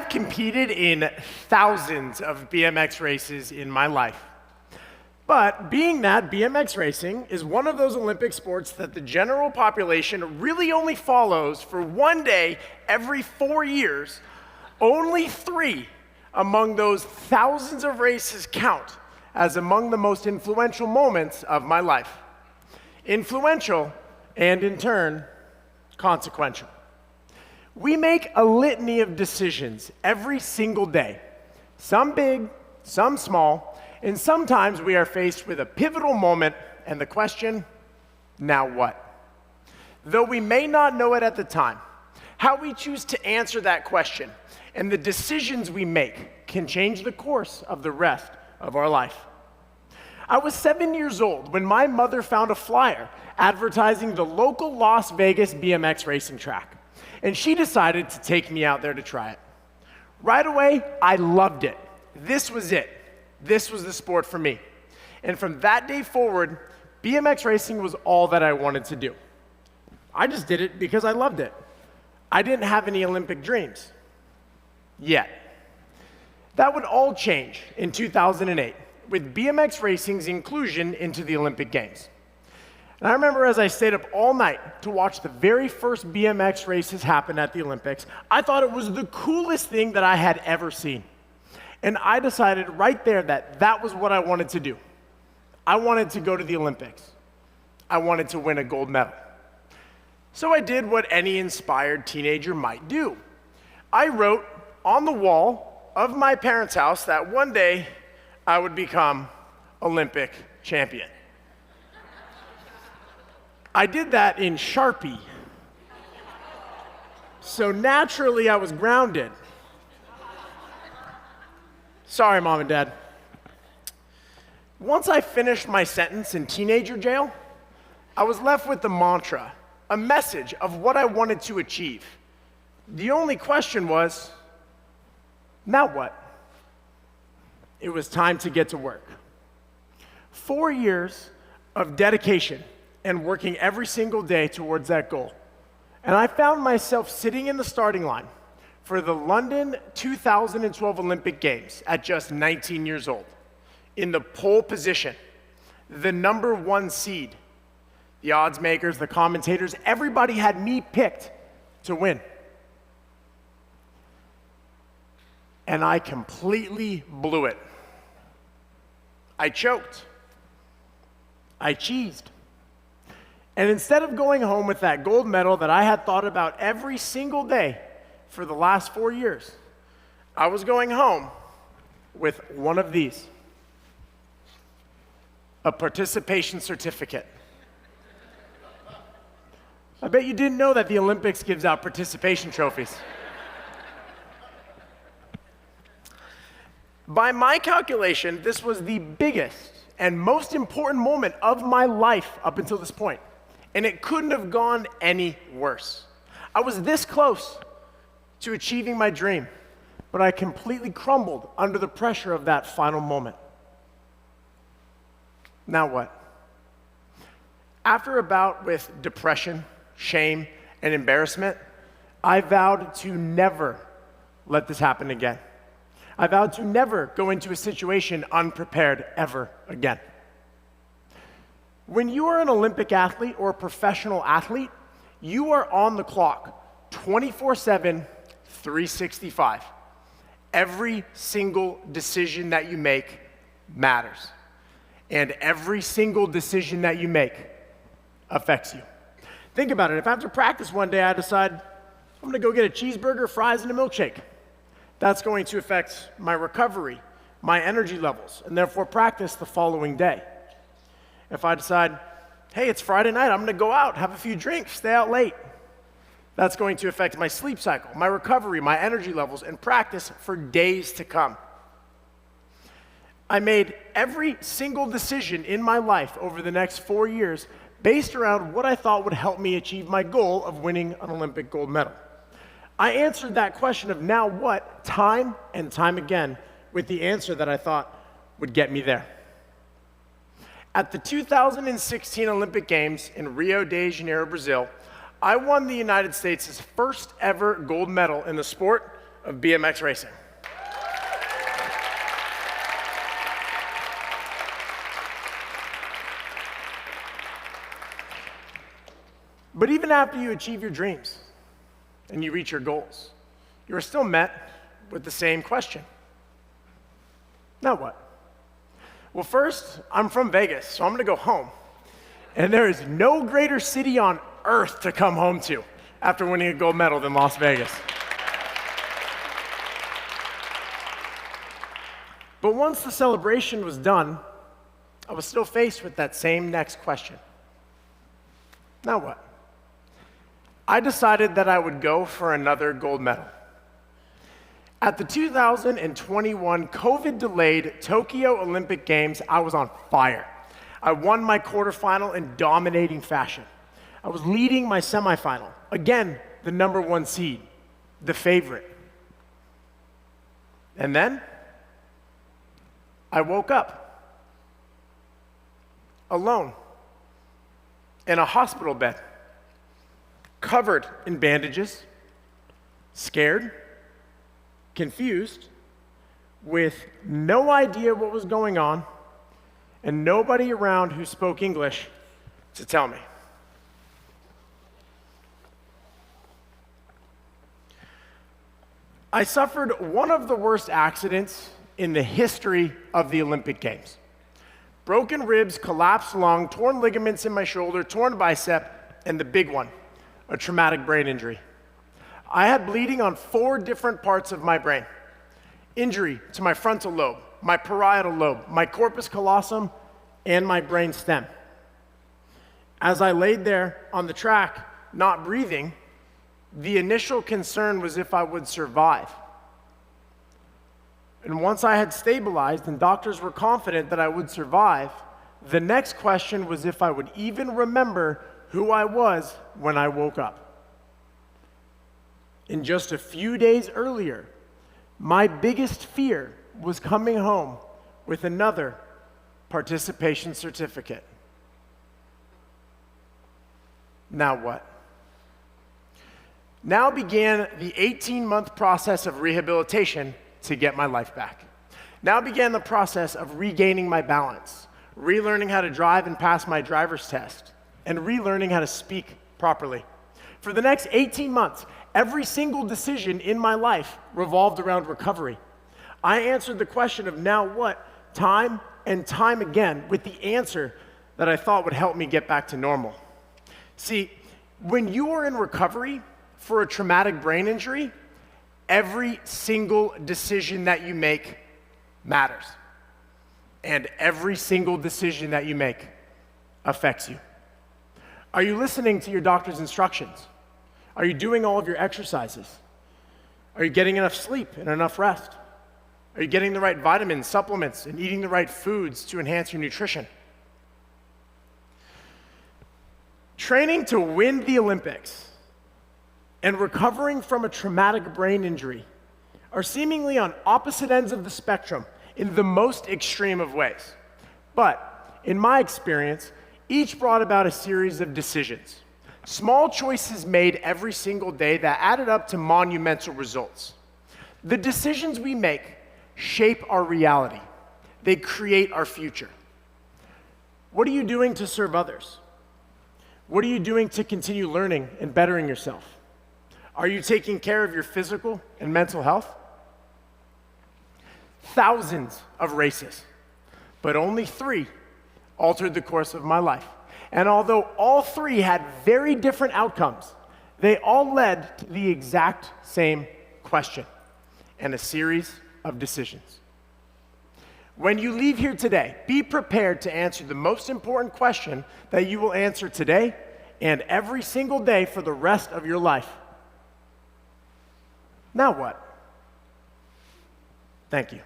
have competed in thousands of BMX races in my life. But being that BMX racing is one of those Olympic sports that the general population really only follows for one day every 4 years, only 3 among those thousands of races count as among the most influential moments of my life. Influential, and in turn, consequential. We make a litany of decisions every single day, some big, some small, and sometimes we are faced with a pivotal moment and the question, now what? Though we may not know it at the time, how we choose to answer that question and the decisions we make can change the course of the rest of our life. I was 7 years old when my mother found a flyer advertising the local Las Vegas BMX racing track, and she decided to take me out there to try it. Right away, I loved it. This was it. This was the sport for me. And from that day forward, BMX racing was all that I wanted to do. I just did it because I loved it. I didn't have any Olympic dreams. Yet. That would all change in 2008 with BMX racing's inclusion into the Olympic Games. And I remember as I stayed up all night to watch the very first BMX races happen at the Olympics, I thought it was the coolest thing that I had ever seen. And I decided right there that that was what I wanted to do. I wanted to go to the Olympics. I wanted to win a gold medal. So I did what any inspired teenager might do. I wrote on the wall of my parents' house that one day I would become Olympic champion. I did that in Sharpie. So naturally I was grounded. Sorry, Mom and Dad. Once I finished my sentence in teenager jail, I was left with the mantra, a message of what I wanted to achieve. The only question was, now what? It was time to get to work. 4 years of dedication and working every single day towards that goal. And I found myself sitting in the starting line for the London 2012 Olympic Games at just 19 years old, in the pole position, the #1 seed. The odds makers, the commentators, everybody had me picked to win. And I completely blew it. I choked. I cheesed. And instead of going home with that gold medal that I had thought about every single day for the last 4 years, I was going home with one of these, a participation certificate. I bet you didn't know that the Olympics gives out participation trophies. By my calculation, this was the biggest and most important moment of my life up until this point, and it couldn't have gone any worse. I was this close to achieving my dream, but I completely crumbled under the pressure of that final moment. Now what? After a bout with depression, shame, and embarrassment, I vowed to never let this happen again. I vowed to never go into a situation unprepared ever again. When you are an Olympic athlete or a professional athlete, you are on the clock 24/7, 365. Every single decision that you make matters. And every single decision that you make affects you. Think about it. If after practice one day I decide I'm going to go get a cheeseburger, fries, and a milkshake, that's going to affect my recovery, my energy levels, and therefore practice the following day. If I decide, hey, it's Friday night, I'm going to go out, have a few drinks, stay out late, that's going to affect my sleep cycle, my recovery, my energy levels, and practice for days to come. I made every single decision in my life over the next 4 years based around what I thought would help me achieve my goal of winning an Olympic gold medal. I answered that question of now what time and time again with the answer that I thought would get me there. At the 2016 Olympic Games in Rio de Janeiro, Brazil, I won the United States' first ever gold medal in the sport of BMX racing. But even after you achieve your dreams and you reach your goals, you are still met with the same question. Now what? Well, first, I'm from Vegas, so I'm gonna go home. And there is no greater city on earth to come home to after winning a gold medal than Las Vegas. But once the celebration was done, I was still faced with that same next question. Now what? I decided that I would go for another gold medal. At the 2021 COVID-delayed Tokyo Olympic Games, I was on fire. I won my quarterfinal in dominating fashion. I was leading my semifinal. Again, the #1 seed, the favorite. And then, I woke up, alone, in a hospital bed, covered in bandages, scared, confused, with no idea what was going on, and nobody around who spoke English to tell me. I suffered one of the worst accidents in the history of the Olympic Games. Broken ribs, collapsed lung, torn ligaments in my shoulder, torn bicep, and the big one, a traumatic brain injury. I had bleeding on 4 different parts of my brain. Injury to my frontal lobe, my parietal lobe, my corpus callosum, and my brain stem. As I laid there on the track, not breathing, the initial concern was if I would survive. And once I had stabilized and doctors were confident that I would survive, the next question was if I would even remember who I was when I woke up. And just a few days earlier, my biggest fear was coming home with another participation certificate. Now what? Now began the 18-month process of rehabilitation to get my life back. Now began the process of regaining my balance, relearning how to drive and pass my driver's test, and relearning how to speak properly. For the next 18 months, every single decision in my life revolved around recovery. I answered the question of now what, time and time again, with the answer that I thought would help me get back to normal. See, when you are in recovery for a traumatic brain injury, every single decision that you make matters. And every single decision that you make affects you. Are you listening to your doctor's instructions? Are you doing all of your exercises? Are you getting enough sleep and enough rest? Are you getting the right vitamins, supplements, and eating the right foods to enhance your nutrition? Training to win the Olympics and recovering from a traumatic brain injury are seemingly on opposite ends of the spectrum in the most extreme of ways. But in my experience, each brought about a series of decisions. Small choices made every single day that added up to monumental results. The decisions we make shape our reality. They create our future. What are you doing to serve others? What are you doing to continue learning and bettering yourself? Are you taking care of your physical and mental health? Thousands of races, but only 3 altered the course of my life. And although all 3 had very different outcomes, they all led to the exact same question and a series of decisions. When you leave here today, be prepared to answer the most important question that you will answer today and every single day for the rest of your life. Now what? Thank you.